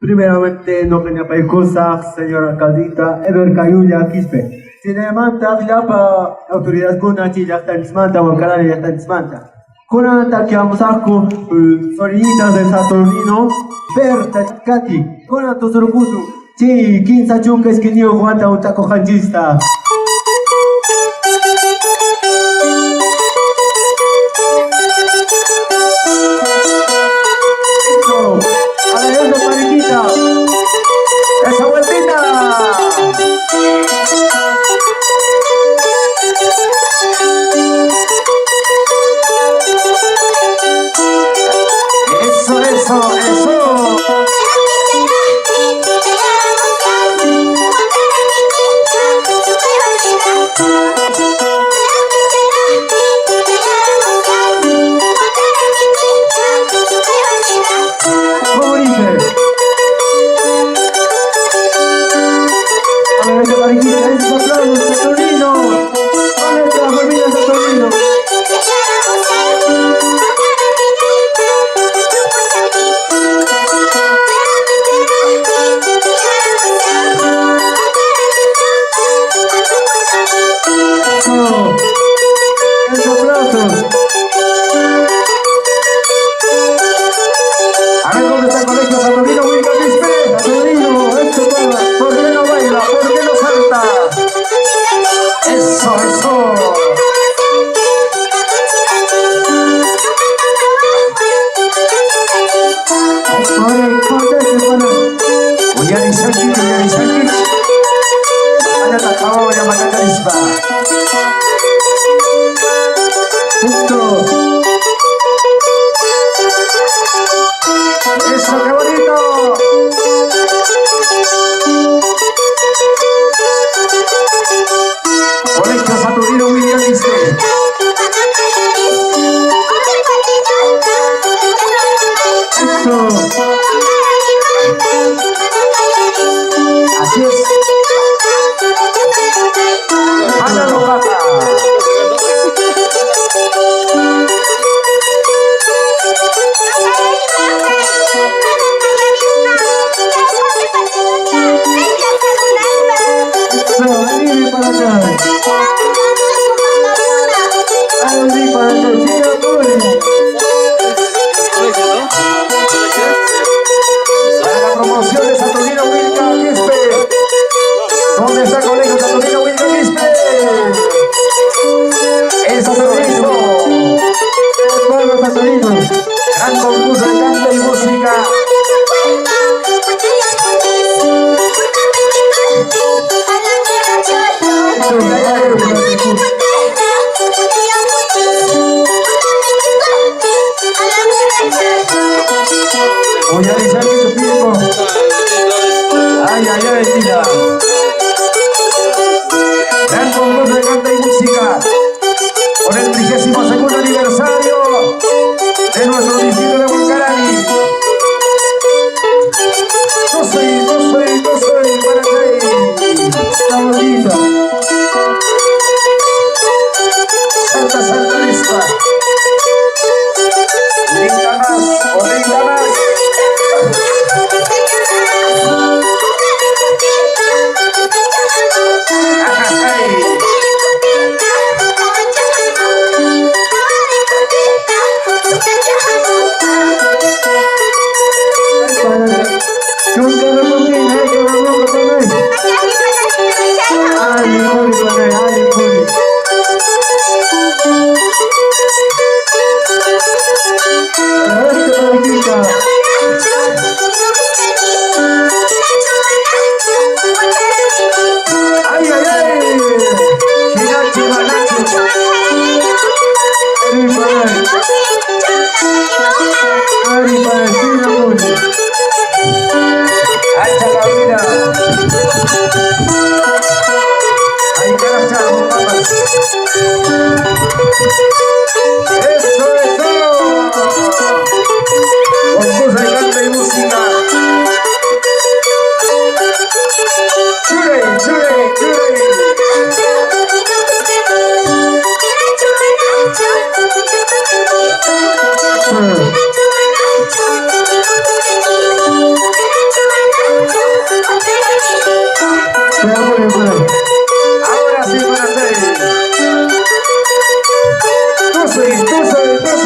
Primeramente, no tenía cosas, señora alcaldita, Eber Cayuya Quispe. Cinemanta, Vilapa, autoridad kuna chilla está en Smanta, o canal ya está en Smanta. Kuna takiamos aku, sorinitas de Saturnino, Berta, Kati, kuna tosurukusu, chi, 15 chunques que niño aguanta un taco hanchista. Eso, a la vez de pariquita, esa vueltita. Eso. ¿Cómo dice? A ver, ese mariquita, ese aplauso, Saturnino. ¿Dónde está la familia Saturnino? Ese aplauso. A ver dónde está el colegio Saturnino Wilca Quispe. Saturnino, esto para. ¿Por qué no baila? ¿Por qué no salta? Eso. Uyari Sankic. Ada tak tahu yang mana Karisma. Esto. Eso, qué bonito. Colegio Saturnino William Quispe. Eso. Así es. Ana Lopata. Vení para acá. Vení para acá, chica, para la promoción de Saturnino Wilca Quispe. ¿Dónde está el colegio Saturnino Wilca Quispe? Es Saturnino. Hermano Saturnino. Gran concurso de canto y música. Voy a avisar que su tiempo. Ay, mira. Gran concurso de canto y música por el 32º aniversario de nuestro distrito de Huancarani. Yo soy para ahí. Está bonito. Salta lista. Linda más. Eso, eso.